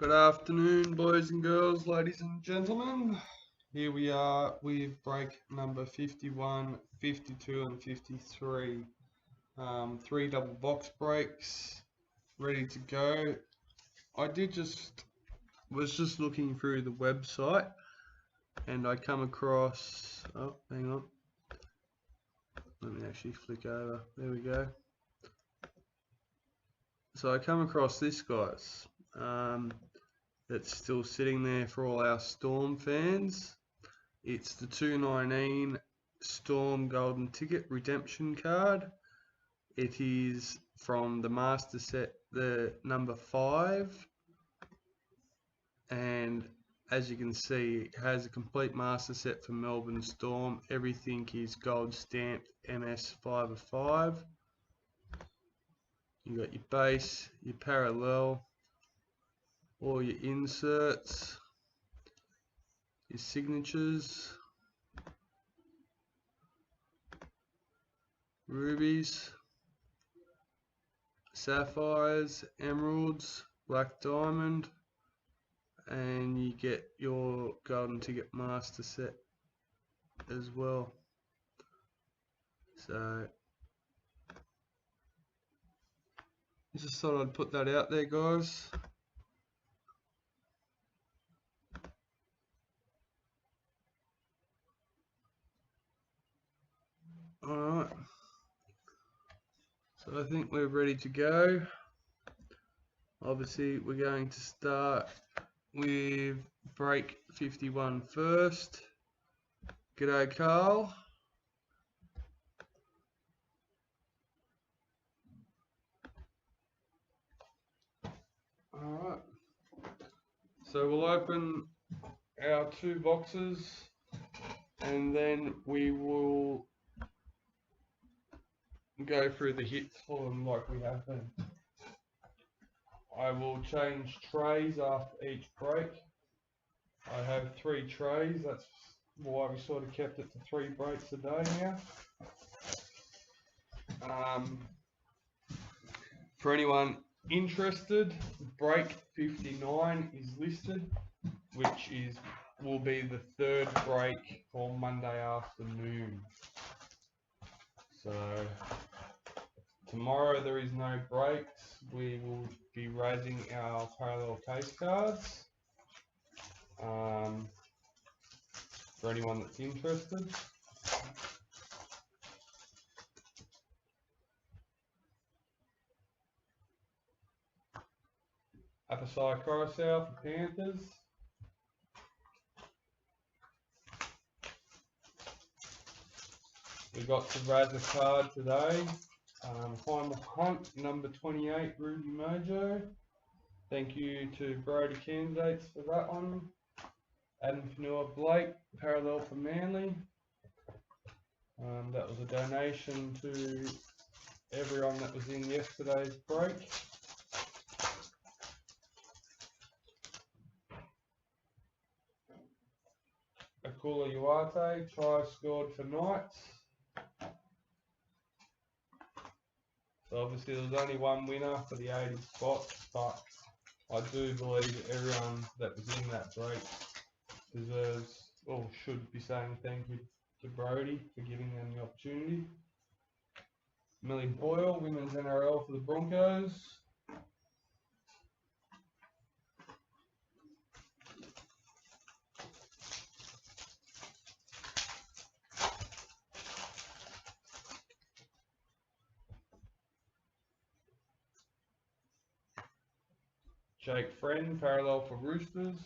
Good afternoon, boys and girls, ladies and gentlemen. Here we are with break number 51, 52 and 53. Three double box breaks, ready to go. I was just looking through the website and I come across, oh, hang on. Let me actually flick over. There we go. So I come across this, guys. That's still sitting there for all our Storm fans. It's the 219 Storm Golden Ticket Redemption Card. It is from the Master Set, the number 5. And as you can see, it has a complete Master Set for Melbourne Storm. Everything is gold stamped MS 5 of 5. You got your base, your parallel, all your inserts, your signatures, rubies, sapphires, emeralds, black diamond, and you get your golden ticket master set as well. So just thought I'd put that out there, guys. Alright, so I think we're ready to go. Obviously we're going to start with break 51 first. G'day Carl. Alright, so we'll open our 2 boxes and then we will go through the hits for them like we have been. I will change trays after each break. I have 3 trays, that's why we sort of kept it to 3 breaks a day now. For anyone interested, break 59 is listed, which will be the 3rd break for Monday afternoon. So tomorrow there is no breaks. We will be raising our parallel case cards for anyone that's interested. Apasai Coruscant for Panthers. We got the Razor card today. Final Hunt, number 28, Rudy Mojo. Thank you to Brody Candidates for that one. Adam Fanua Blake, parallel for Manly. That was a donation to everyone that was in yesterday's break. Akula Uate, try scored for Knights. So obviously there was only one winner for the 80 spots, but I do believe that everyone that was in that break deserves, or should be saying thank you to Brody for giving them the opportunity. Millie Boyle, Women's NRL for the Broncos. Jake Friend, parallel for Roosters.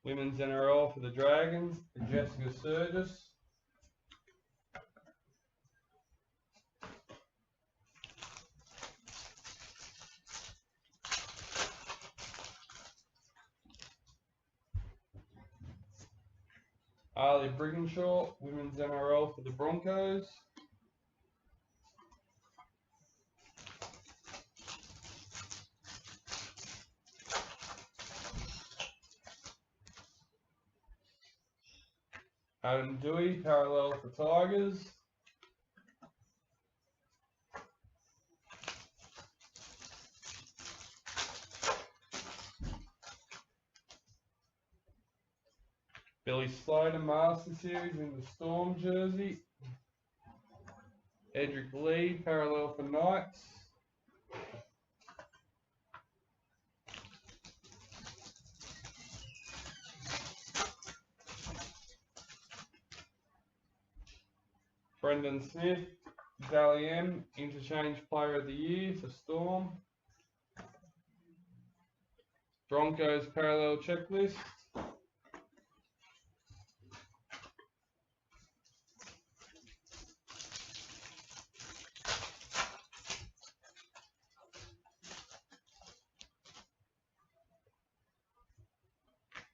Women's NRL for the Dragons, Jessica Sturgis. Ali Brigginshaw, Women's NRL for the Broncos. Adam Dewey, parallel for Tigers. Billy Slater, Master Series in the Storm jersey. Edric Lee, parallel for Knights. Brendan Smith, Dally M, Interchange Player of the Year for Storm. Broncos parallel checklist.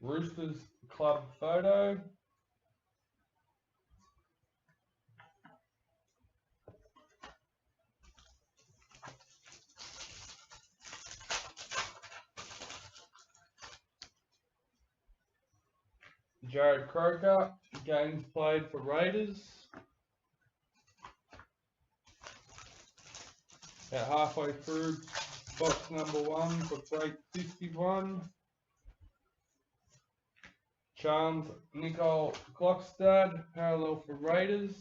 Roosters club photo. Jared Croker, games played for Raiders. About halfway through box number 1 for break 51. Charms Nicole Klokstad, parallel for Raiders.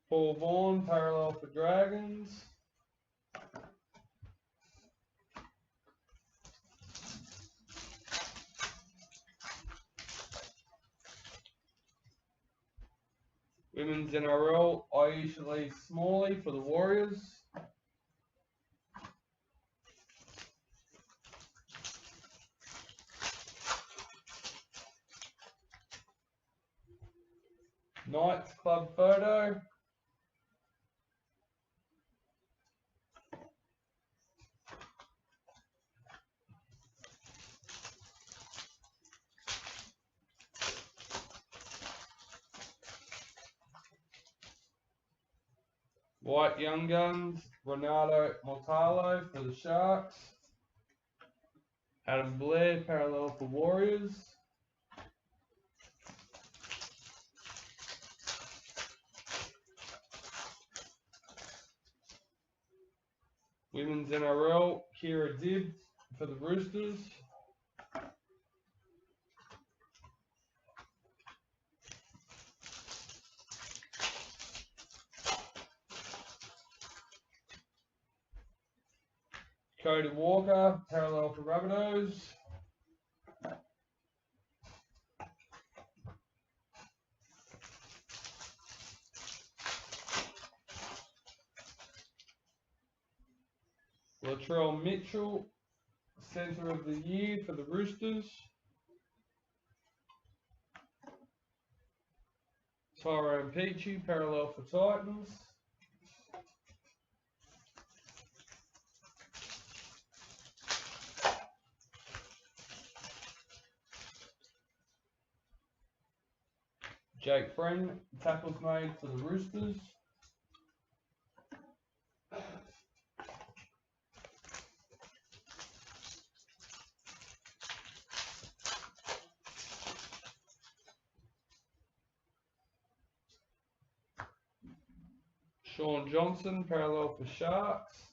Paul Vaughan, parallel for Dragons. Women's NRL, Aisha Lee Smalley for the Warriors. Knights club photo. White Young Guns, Ronaldo Mortalo for the Sharks. Adam Blair, parallel for Warriors. Women's NRL, Kira Dibb for the Roosters. Cody Walker, parallel for Rabbitohs. Latrell Mitchell, Centre of the Year for the Roosters. Tyrone Peachy, parallel for Titans. Jake Friend, tackles made for the Roosters. Sean Johnson, parallel for Sharks.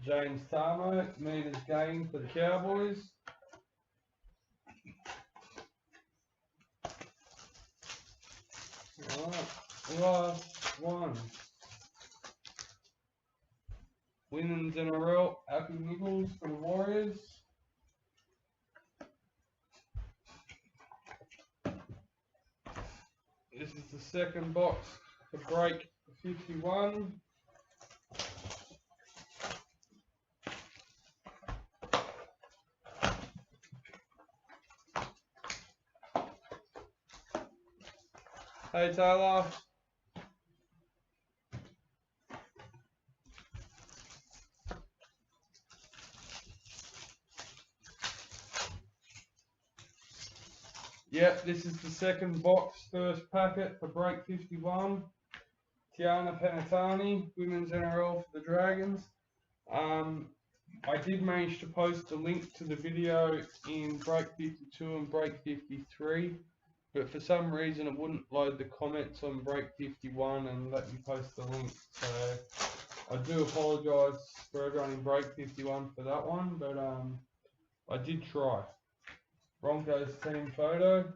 James Tarmo, meters gained for the Cowboys. Alright, last one. Women's NRL, Appy Nichols for the Warriors. This is the second box for break 51. Hey Taylor. Yep, this is the second box, first packet for break 51. Tiana Penatani, Women's NRL for the Dragons. I did manage to post a link to the video in break 52 and break 53, but for some reason it wouldn't load the comments on break 51 and let me post the link. So I do apologise for everyone in break 51 for that one, but I did try. Broncos team photo.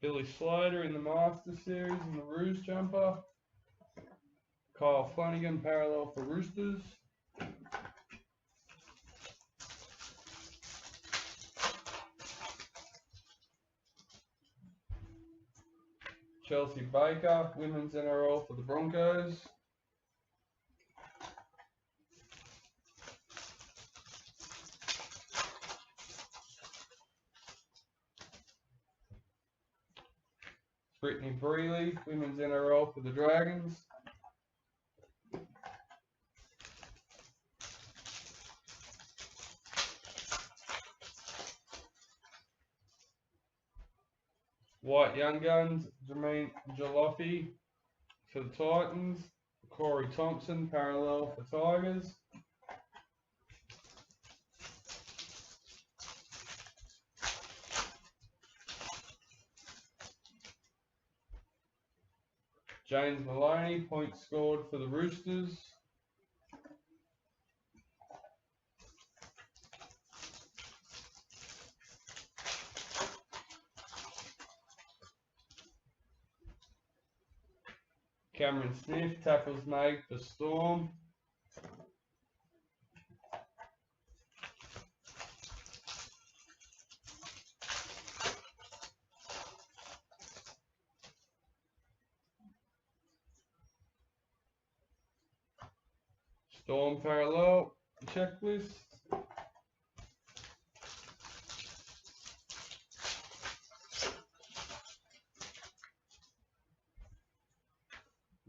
Billy Slater in the Master Series in the Roos jumper. Kyle Flanagan parallel for Roosters. Chelsea Baker, Women's NRL for the Broncos. Brittany Brealey, Women's NRL for the Dragons. White Young Guns, Jermaine Jaloffi for the Titans. Corey Thompson, parallel for Tigers. James Maloney, points scored for the Roosters. Cameron Smith, tackles made for Storm. Storm parallel checklist.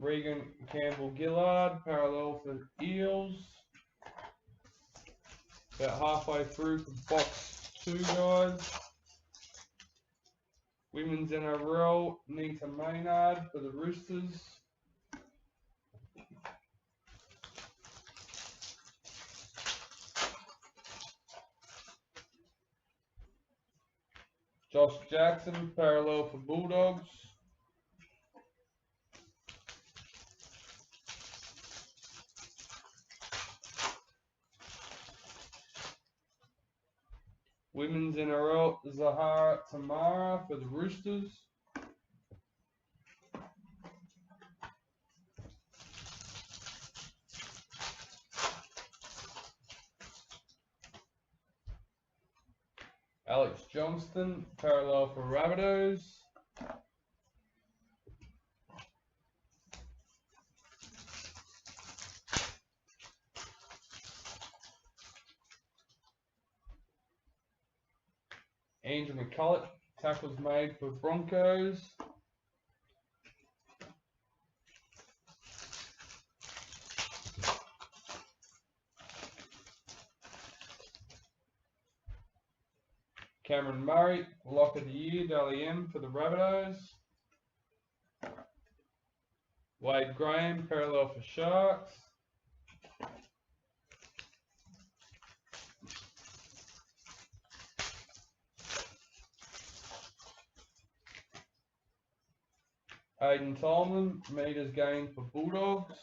Regan Campbell Gillard, parallel for Eels. About halfway through for box 2, guys. Women's NRL, Nita Maynard for the Roosters. Josh Jackson, parallel for Bulldogs. Women's NRL, Zahara Tamara for the Roosters. Alex Johnston, parallel for Rabbitohs. Andrew McCulloch, tackles made for Broncos. Cameron Murray, lock of the year, Dally M for the Rabbitohs. Wade Graham, parallel for Sharks. Aidan Tolman, meters gained for Bulldogs.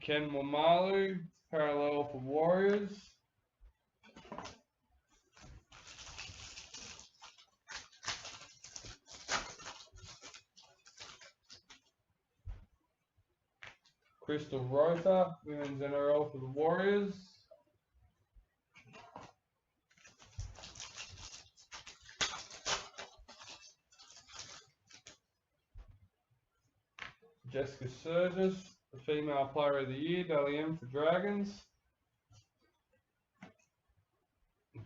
Ken Wamalu, parallel for Warriors. Crystal Rota, Women's NRL for the Warriors. Jessica Surgis, the Female Player of the Year, Dally M for Dragons.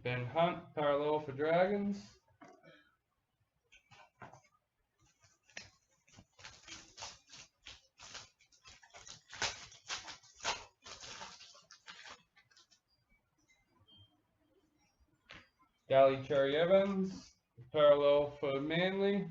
Ben Hunt, Parallel for Dragons. Dally Cherry Evans, Parallel for Manly.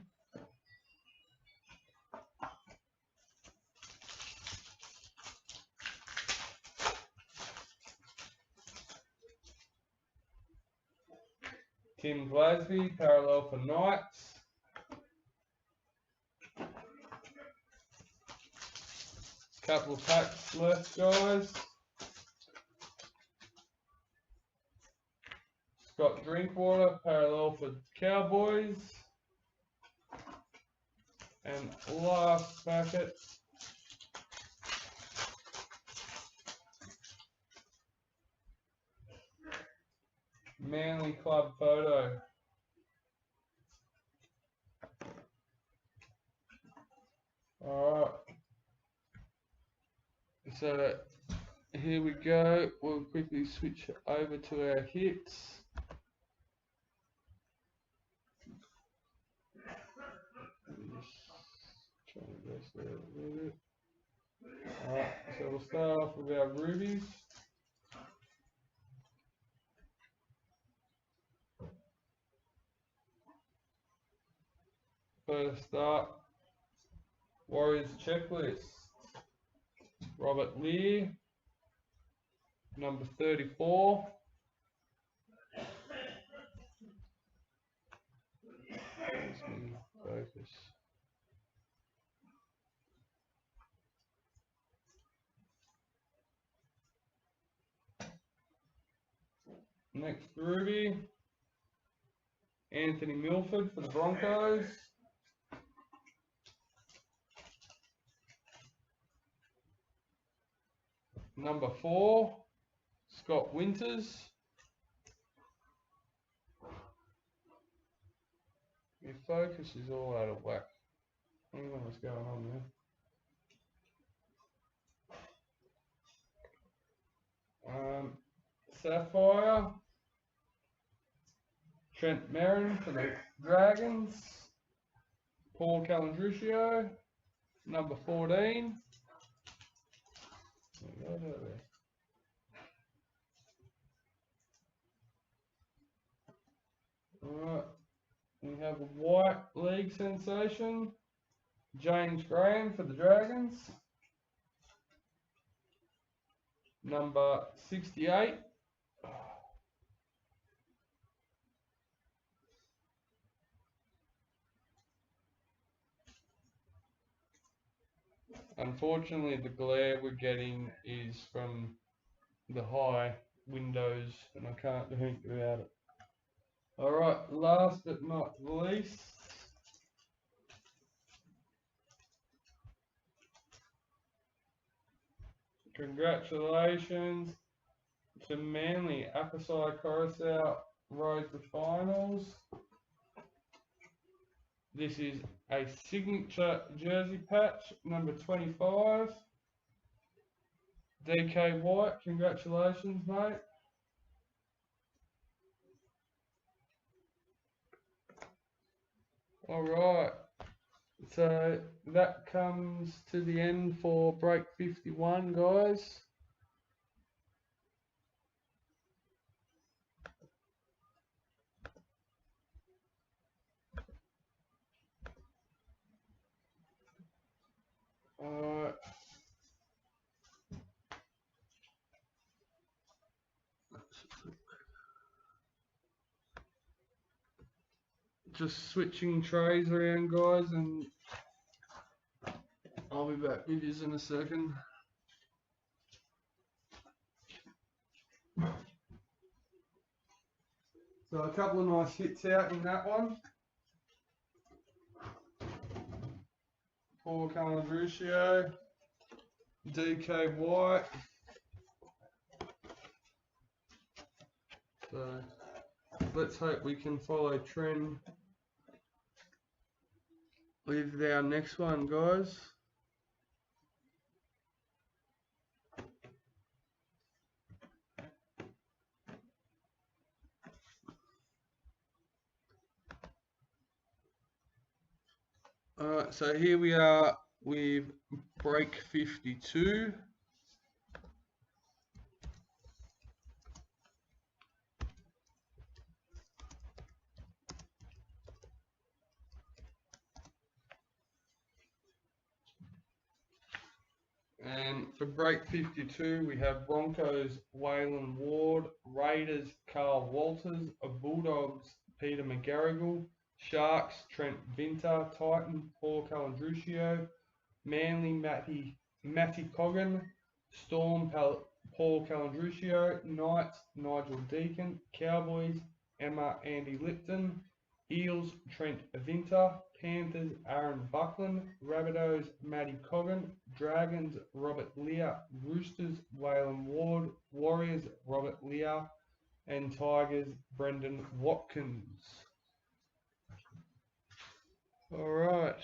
Tim Glasby, Parallel for Knights. Couple of packs left, guys. Scott Drinkwater, Parallel for Cowboys. And last packet. Manly Club photo. Alright. So here we go. We'll quickly switch over to our hits. Just trying to go through it a little bit. Alright, so we'll start off with our rubies. First up, Warriors checklist. Robert Lear, number 34. Focus. Next ruby, Anthony Milford for the Broncos. Number 4, Scott Winters. Your focus is all out of whack. I don't know what's going on there. Sapphire. Trent Merrin for the Dragons. Paul Calandruccio, number 14. Alright, we have a white league sensation, James Graham for the Dragons, number 68. Unfortunately, the glare we're getting is from the high windows and I can't do anything about it. Alright, last but not least, congratulations to Manly, Apasai Coruscant rose to finals. This is a signature jersey patch, number 25. DK White, congratulations, mate. Alright, so that comes to the end for break 51, guys. Alright. Just switching trays around, guys, and I'll be back with you in a second. So a couple of nice hits out in that one. Paul Calandruccio, DK White. So let's hope we can follow trend with our next one, guys. Alright, so here we are with break 52. And for break 52, we have Broncos, Waylon Ward, Raiders, Carl Walters, Bulldogs, Peter McGarrigle, Sharks, Trent Vinter, Titan, Paul Calandruccio, Manly, Matty Coggin, Storm, Paul Calandruccio, Knights, Nigel Deacon, Cowboys, EmmaAndy Lipton, Eels, Trent Vinter, Panthers, Aaron Buckland, Rabbitohs, Matty Coggin, Dragons, Robert Lear, Roosters, Waylon Ward, Warriors, Robert Lear, and Tigers, Brendan Watkins. Alright.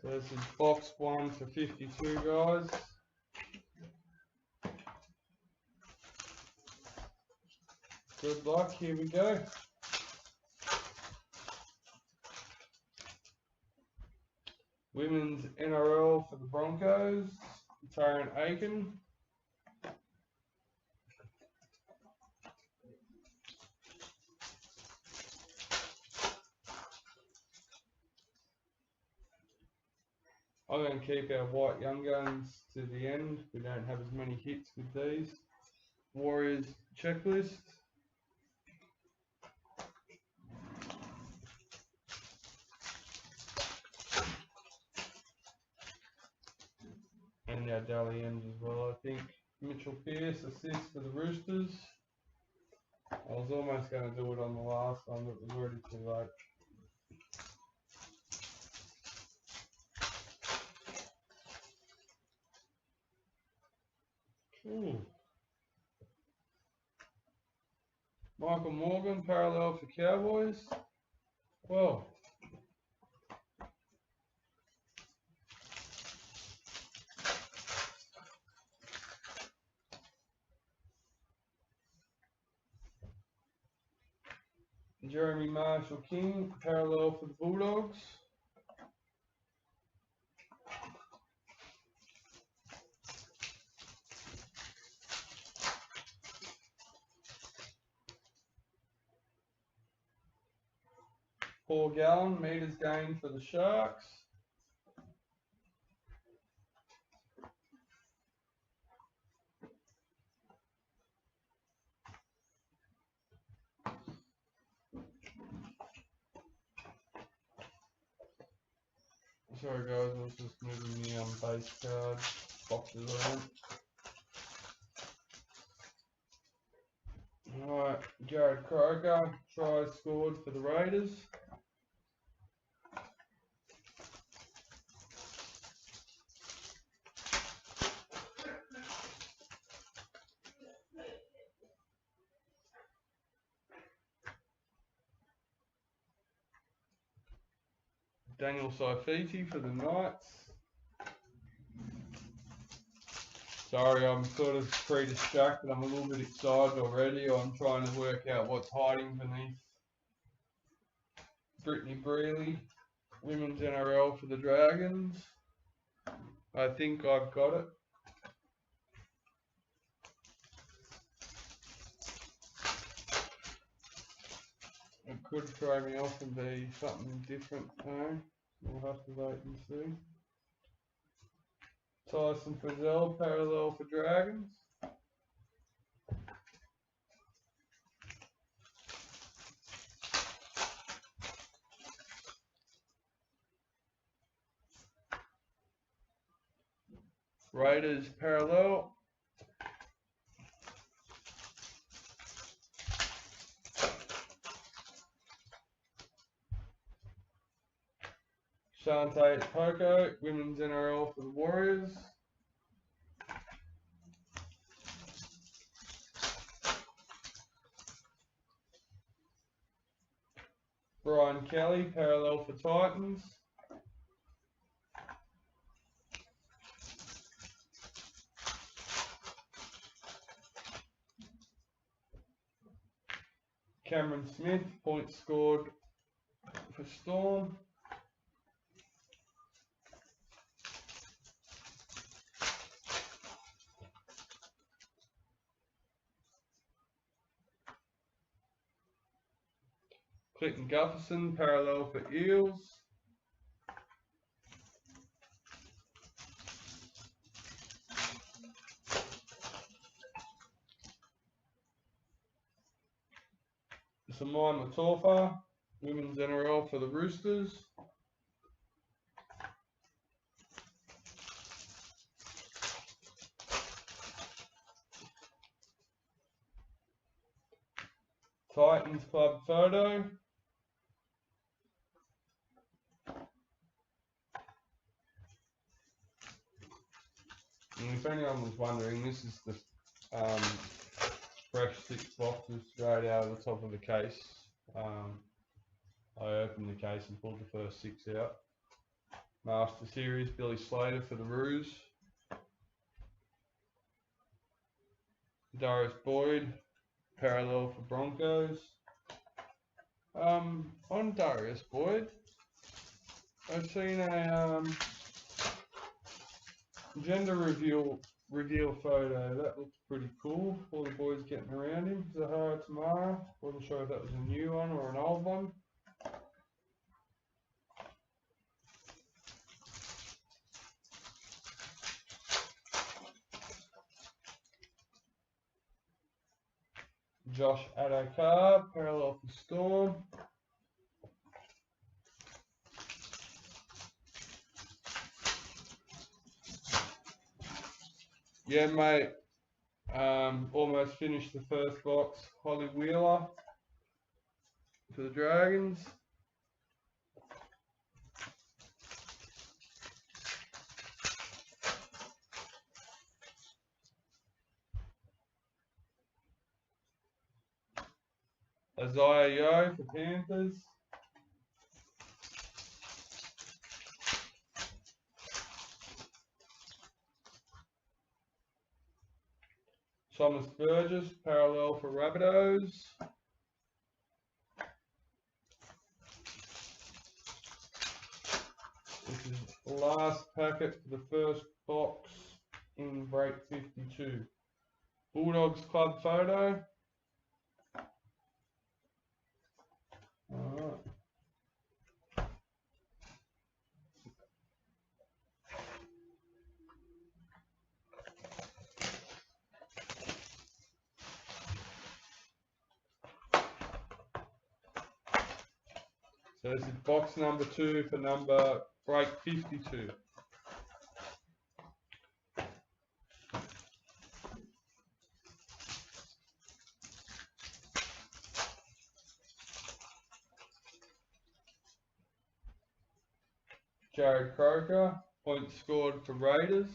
So this is box 1 for 52, guys. Good luck, here we go. Women's NRL for the Broncos, Taryn Aiken. I'm going to keep our white young guns to the end. We don't have as many hits with these. Warriors checklist. And our Dally ends as well, I think. Mitchell Pearce, assist for the Roosters. I was almost going to do it on the last one, but it was already too late. Ooh. Michael Morgan, parallel for Cowboys. Well, Jeremy Marshall King, parallel for the Bulldogs. Paul Gallen, meters gained for the Sharks. Sorry guys, I was just moving the base card boxes around. Alright, Jared Croker, try scored for the Raiders. Daniel Saifiti for the Knights. Sorry, I'm sort of pre-distracted. I'm a little bit excited already. I'm trying to work out what's hiding beneath. Brittany Brealey, Women's NRL for the Dragons. I think I've got it. It could throw me off and be something different though. We'll have to wait and see. Tyson Frizzell, parallel for Dragons. Raiders, parallel. Shante Poco, Women's NRL for the Warriors. Brian Kelly, parallel for Titans. Cameron Smith, points scored for Storm. Clinton Gutherson, parallel for Eels. Samai Matofa, women's NRL for the Roosters. Titans club photo. And if anyone was wondering, this is the fresh 6 boxes straight out of the top of the case. I opened the case and pulled the first 6 out. Master Series, Billy Slater for the Roos. Darius Boyd, parallel for Broncos. On Darius Boyd, I've seen a gender reveal photo. That looks pretty cool. All the boys getting around him. Zahara Tamara. Wasn't sure if that was a new one or an old one. Josh Adokar, parallel for Storm. Yeah, mate. Almost finished the first box. Holly Wheeler for the Dragons. Isaiah Yeo for Panthers. Thomas Burgess, parallel for Rabbitohs. This is the last packet for the first box in break 52. Bulldogs club photo. Alright. So this is box number 2 for break 52. Jared Croker, points scored for Raiders.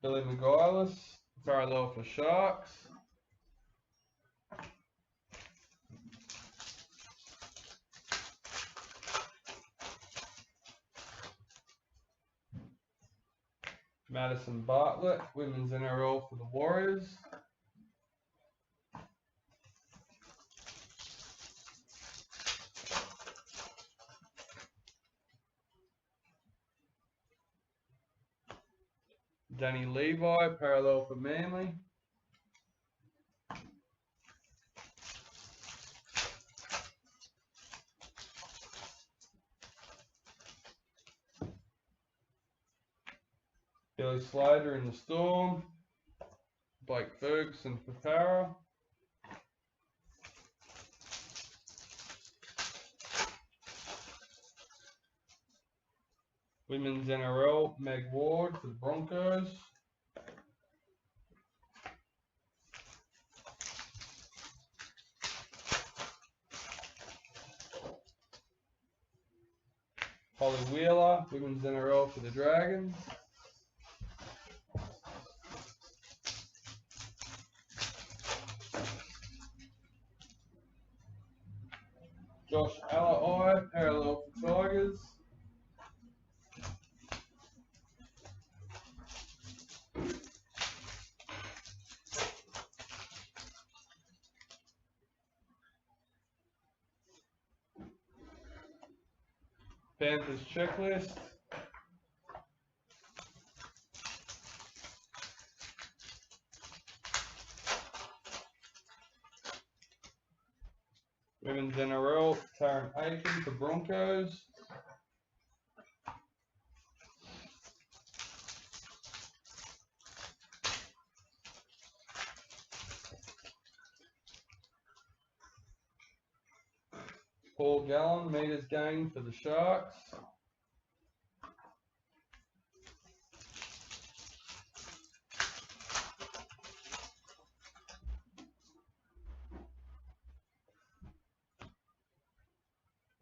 Billy McGarrigle, parallel for Sharks. Madison Bartlett, women's NRL for the Warriors. Danny Levi, parallel for Manly. Billy Slater in the Storm. Blake Ferguson for Para. Women's NRL, Meg Ward for the Broncos. Holly Wheeler, Women's NRL for the Dragons. Josh Alai, parallel for Tigers. Panthers checklist. Women's NRL, Taryn Aiken for Broncos. Paul Gallen, meters gained for the Sharks.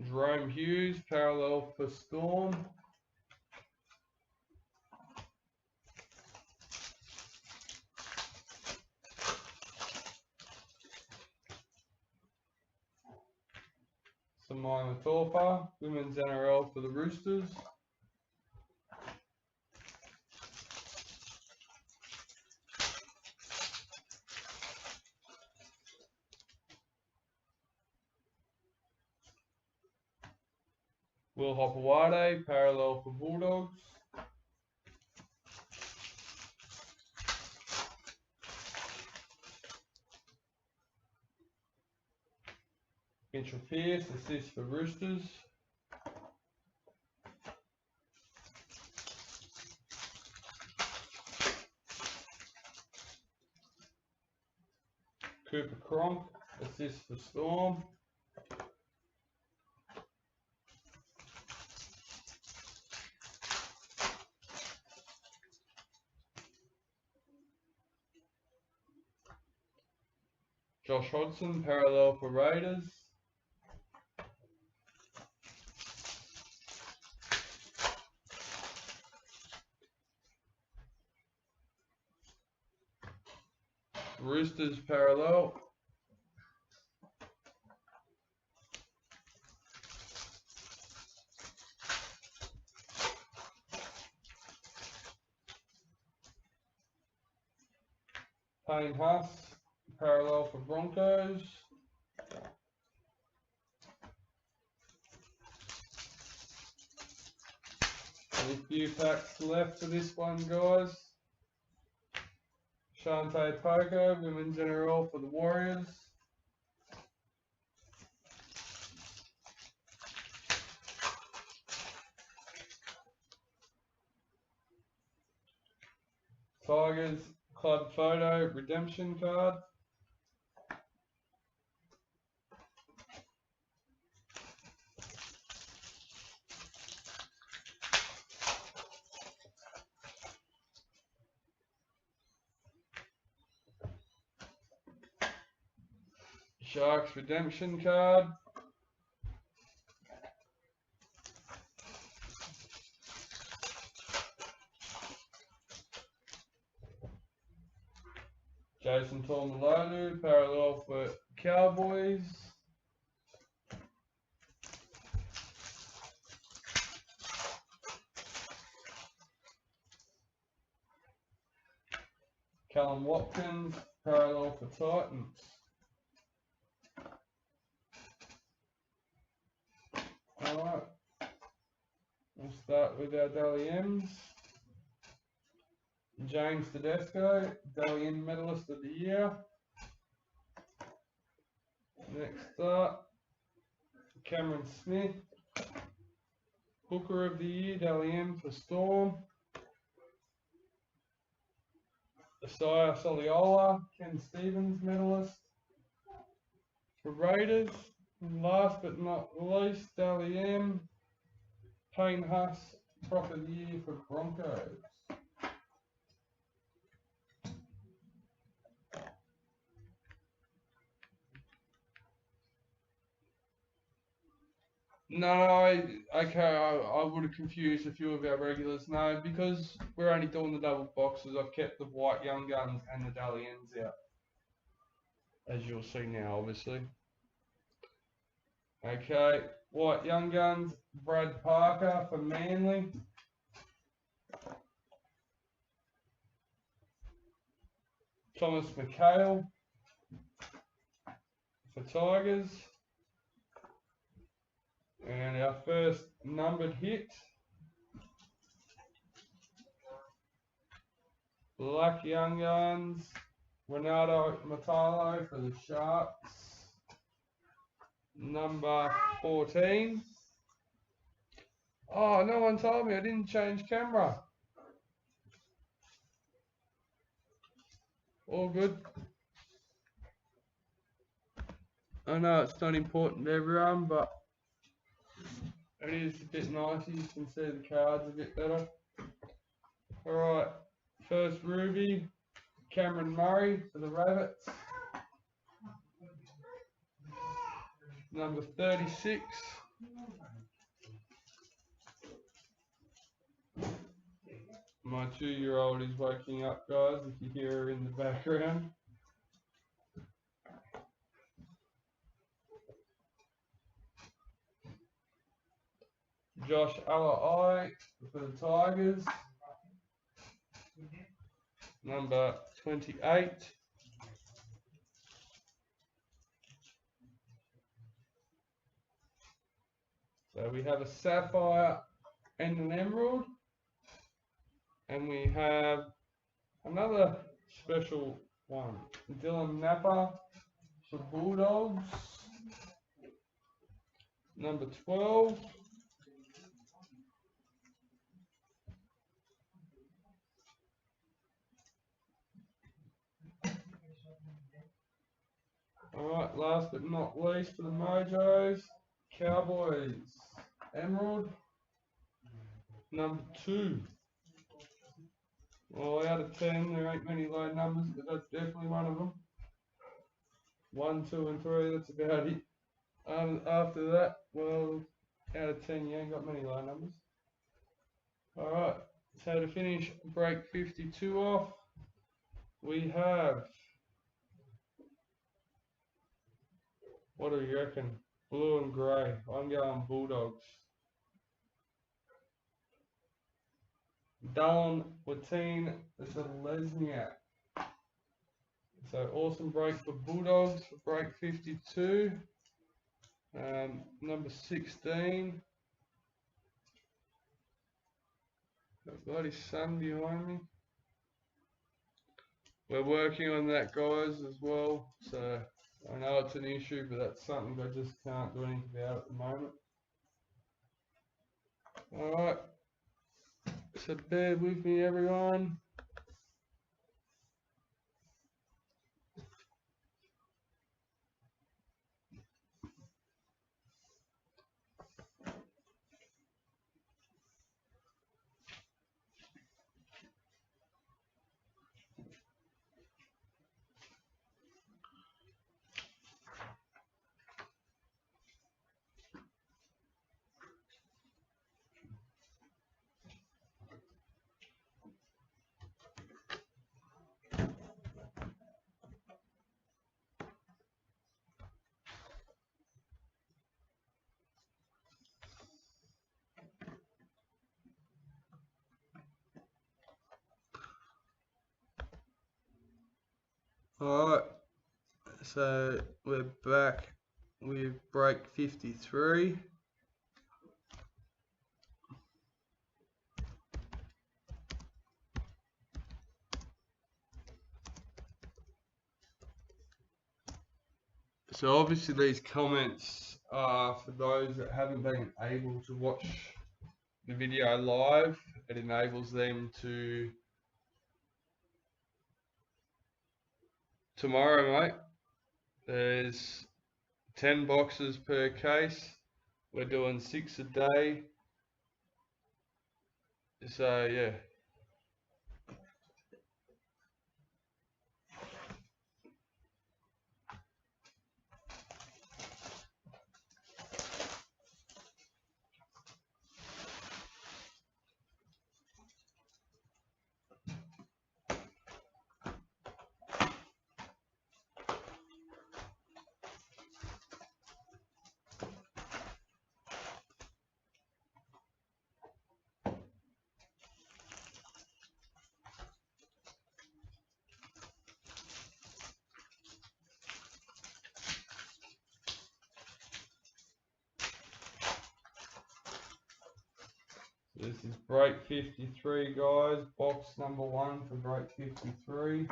Jerome Hughes, parallel for Storm. Samima Thorpa, Women's NRL for the Roosters. Will Hopewade, parallel for Bulldogs. Mitchell Pearce, assist for Roosters. Cooper Cronk, assist for Storm. Josh Hodgson, parallel for Raiders. Roosters parallel. Payne Huss, parallel for Broncos. Only a few packs left for this one, guys. Shante Poco, Women's NRL for the Warriors. Tigers club photo redemption card. Sharks redemption card. Jason Taumalolo, parallel for Cowboys. Callum Watkins, parallel for Titans. Alright, we'll start with our Dally M's. James Tedesco, Dally M Medalist of the Year. Next up, Cameron Smith, Hooker of the Year, Dally M for Storm. Isaiah Soliola, Ken Stevens Medalist for Raiders. And last but not least, Dally M, Payne Huss, Prop of the Year for Broncos. No, okay, I would have confused a few of our regulars. No, because we're only doing the double boxes, I've kept the white young guns and the Dalians out, as you'll see now, obviously. Okay, white young guns, Brad Parker for Manly. Thomas McHale for Tigers. And our first numbered hit, Black Young Guns, Renato Matalo for the Sharks. Number 14. Oh, no one told me I didn't change camera. All good. I know it's not important to everyone, but it is a bit nicer. You can see the cards a bit better. Alright, first Ruby, Cameron Murray for the Rabbits. Number 36. My 2-year-old is waking up, guys, if you hear her in the background. Josh Alai for the Tigers. Number 28. So we have a Sapphire and an Emerald. And we have another special one. Dylan Napa for Bulldogs. Number 12. Alright, last but not least for the Mojos, Cowboys. Emerald. Number 2. Well, out of 10, there ain't many low numbers, but that's definitely one of them. 1, 2, and 3, that's about it. After that, well, out of 10, you ain't got many low numbers. Alright, so to finish break 52 off, we have, what do you reckon? Blue and grey. I'm going Bulldogs. Dylan Watine for Lesniak. So awesome break for Bulldogs for break 52. Number 16. Got bloody sun behind me. We're working on that, guys, as well. So I know it's an issue, but that's something I just can't do anything about at the moment. Alright. So bear with me, everyone. Alright, so we're back with break 53. So obviously these comments are for those that haven't been able to watch the video live. It enables them to, tomorrow, mate, there's 10 boxes per case. We're doing 6 a day. So yeah. This is break 53, guys. Box number 1 for break 53.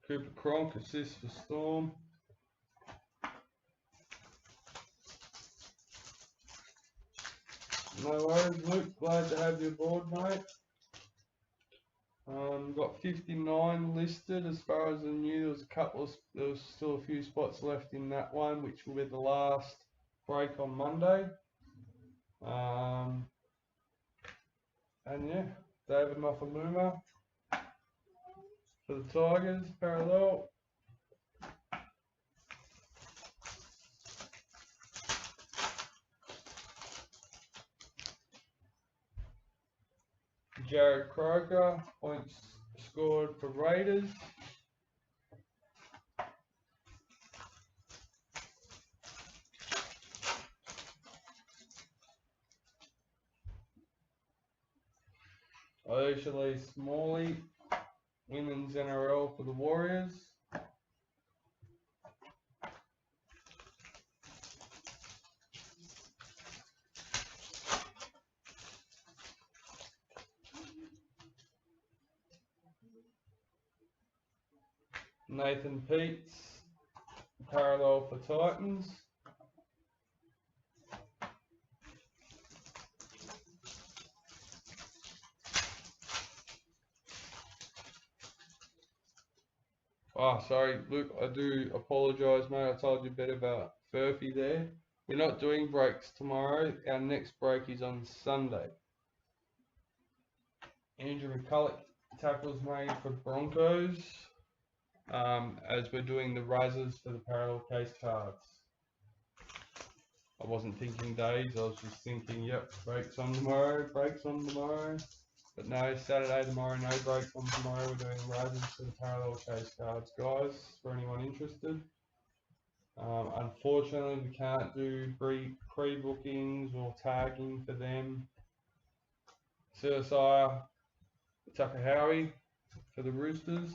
Cooper Cronk, assist for Storm. No worries, Luke. Glad to have you aboard, mate. Got 59 listed as far as I knew. There was still a few spots left in that one, which will be the last break on Monday. And yeah, David Mafaluma for the Tigers, parallel. Jared Croker, points scored for Raiders. Usually Smalley, women's NRL for the Warriors. Nathan Peets, parallel for Titans. Oh, sorry, Luke, I do apologise, mate. I told you a bit about Furphy there. We're not doing breaks tomorrow. Our next break is on Sunday. Andrew McCulloch, tackles made for Broncos. As we're doing the rises for the parallel case cards. I wasn't thinking days, I was just thinking, yep, breaks on tomorrow, breaks on tomorrow. But no, Saturday tomorrow, no breaks on tomorrow. We're doing rises for the parallel case cards, guys, for anyone interested. Unfortunately, we can't do pre-bookings or tagging for them. Suicide, Tucker Howie for the Roosters.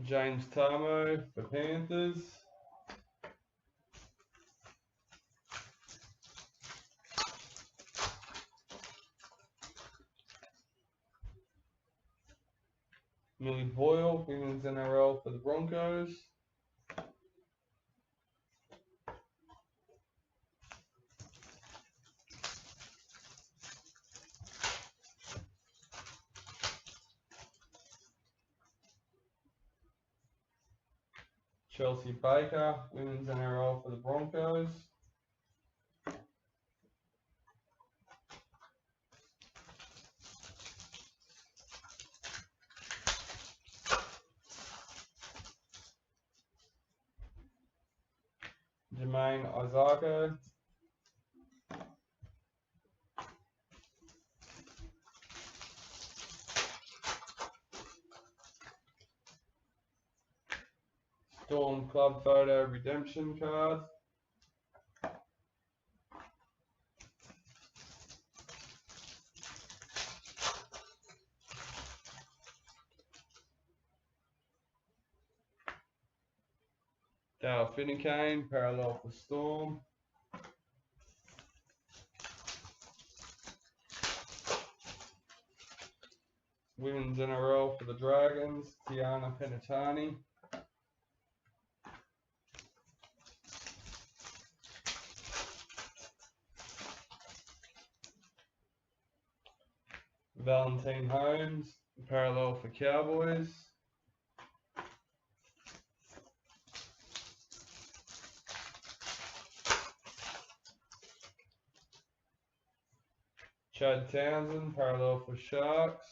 James Tarmo for Panthers. Millie Boyle, women's NRL for the Broncos. Chelsea Baker, women's NRL for the Broncos. Jermaine Isako. Storm Club Photo Redemption card. Dale Finucane, parallel for Storm. Women's NRL for the Dragons, Tiana Penatani. Valentine Holmes, parallel for Cowboys. Chad Townsend, parallel for Sharks.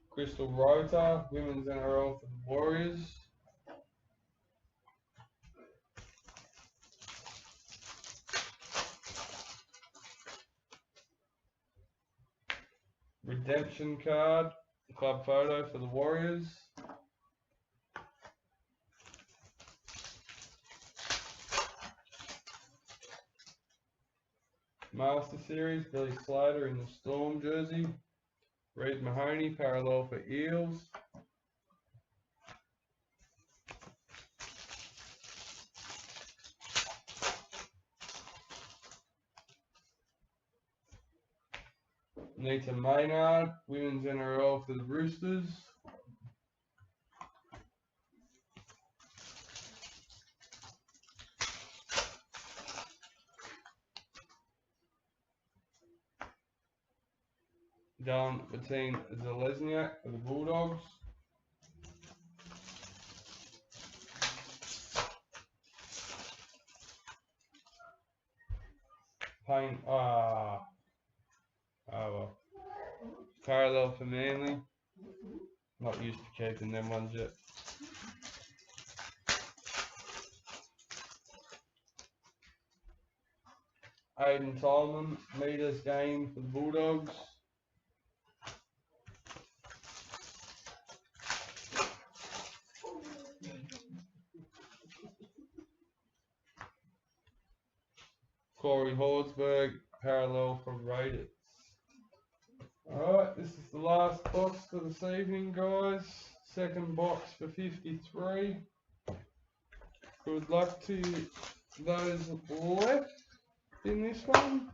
Crystal Rota, women's NRL for the Warriors. Redemption card, club photo for the Warriors. Master Series, Billy Slater in the Storm jersey. Reed Mahoney, parallel for Eels. Nita Maynard, Women's NRL for the Roosters. Don Martin Zalesniak for the Bulldogs. Payne, oh well. Parallel for Manly. Not used to keeping them ones yet. Aiden Tolman, meters game for the Bulldogs. Corey Horsburgh, parallel for Raiders. Alright, this is the last box for this evening, guys. Second box for 53. Good luck to those left in this one.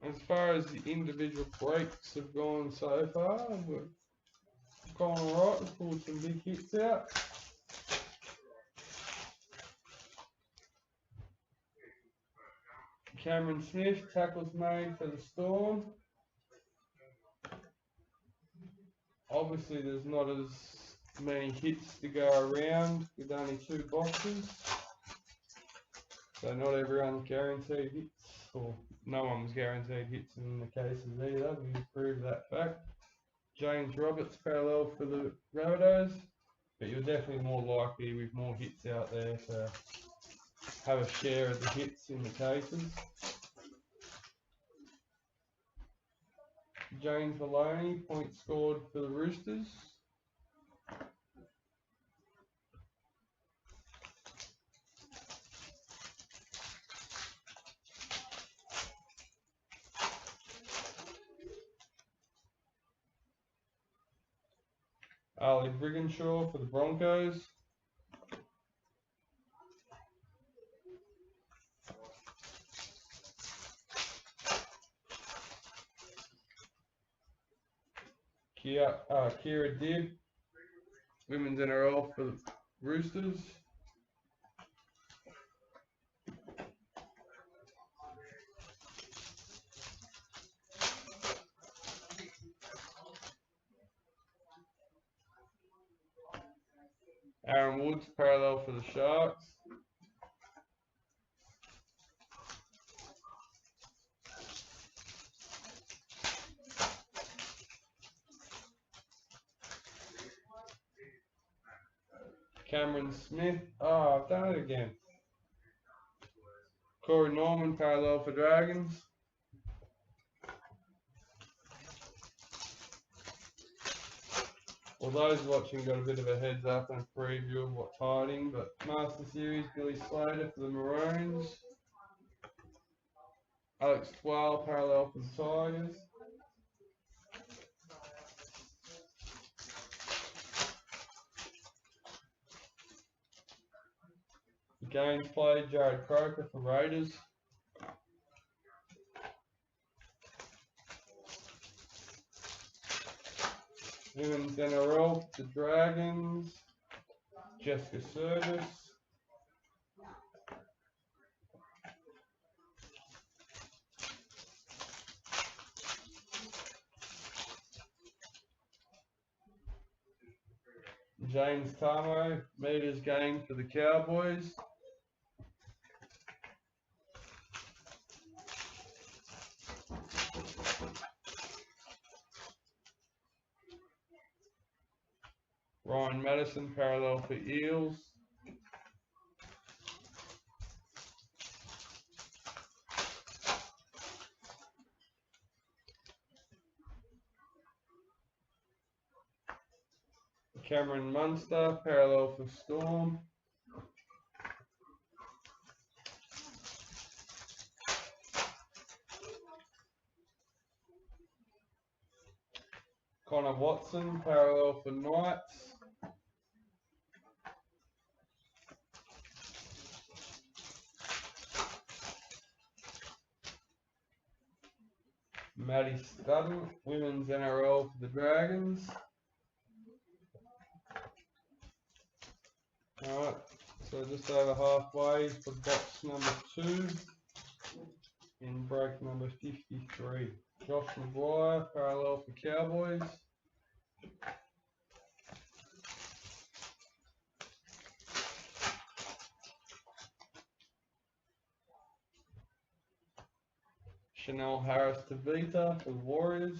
As far as the individual breaks have gone so far, we've gone alright. We've pulled some big hits out. Cameron Smith, tackles made for the Storm. Obviously there's not as many hits to go around with only 2 boxes. So not everyone's guaranteed hits, or no one's guaranteed hits in the cases either. We proved that fact. James Roberts, parallel for the Rabbitohs. But you're definitely more likely with more hits out there to have a share of the hits in the cases. James Maloney, points scored for the Roosters. Ali Brigginshaw for the Broncos. Kira Dibb, Women's NRL for the Roosters. Aaron Woods, parallel for the Sharks. Cameron Smith. Oh, I've done it again. Corey Norman, parallel for Dragons. Well, those watching got a bit of a heads up and a preview of what's hiding, but Master Series, Billy Slater for the Maroons. Alex Twal, parallel for the Tigers. The games played, Jared Croker for Raiders. Women's NRL, the Dragons. Jessica Service. James Tamo, meters game for the Cowboys. Ryan Madison, parallel for Eels. Cameron Munster, parallel for Storm. Connor Watson, parallel for Knights. Matty Studden, Women's NRL for the Dragons. Alright, so just over halfway for box number 2 in break number 53. Josh Maguire, parallel for Cowboys. Chanel Harris to Vinter for the Warriors.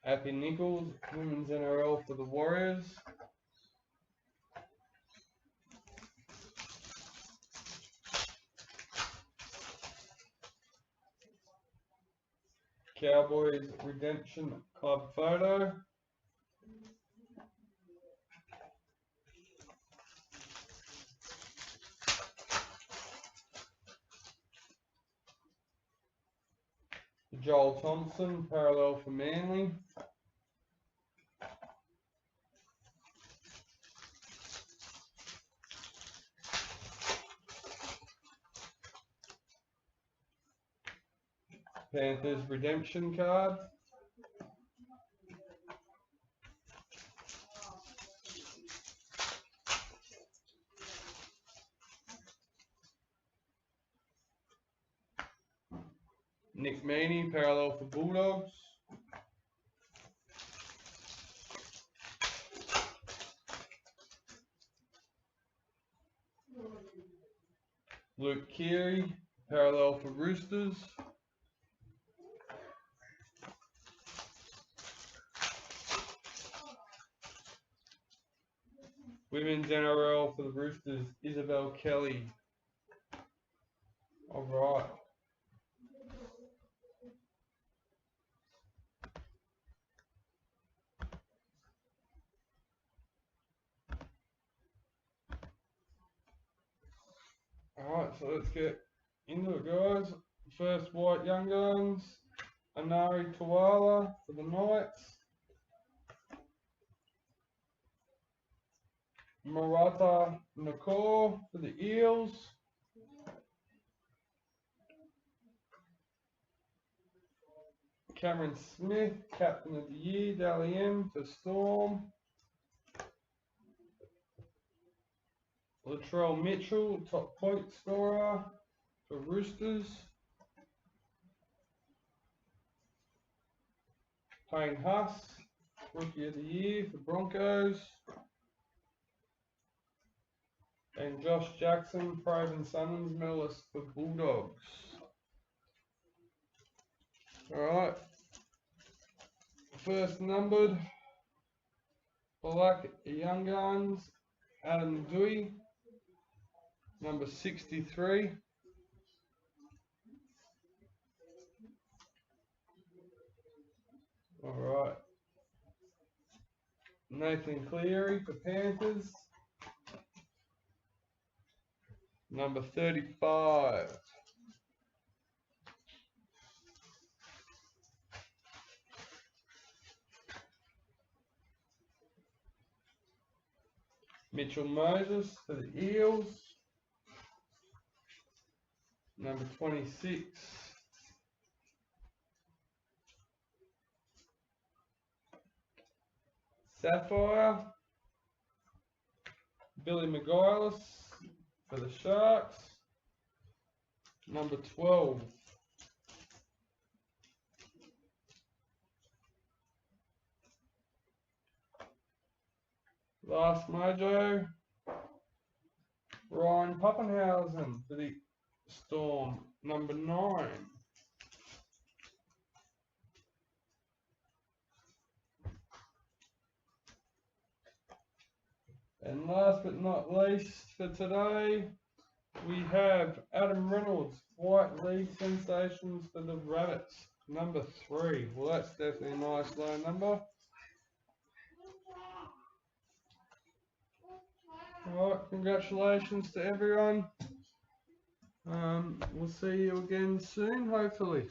Happy Nichols, Women's NRL for the Warriors. Cowboys Redemption Club photo. Joel Thompson, parallel for Manly. Panthers Redemption card. Nick Meaney, parallel for Bulldogs. Luke Keary, parallel for Roosters. Women's NRL for the Roosters, Isabel Kelly. Alright. Alright, so let's get into it, guys. First white young guns, Anari Tuala for the Knights. Marata Nakor for the Eels. Cameron Smith, Captain of the Year, Dally M for Storm. Latrell Mitchell, top point scorer for Roosters. Payne Huss, Rookie of the Year for Broncos. And Josh Jackson, Proven Summons medalist for Bulldogs. Alright. First numbered, Black Young Guns, Adam Dewey, number 63. Alright. Nathan Cleary for Panthers, number 35. Mitchell Moses for the Eels, number 26. Sapphire, Billy McGarrigle for the Sharks, number 12. Last mojo, Ryan Pappenhausen for the Storm, number 9. And last but not least for today, We have Adam Reynolds, White League Sensations for the Rabbits, number 3. Well, that's definitely a nice low number. Alright, congratulations to everyone. We'll see you again soon, hopefully.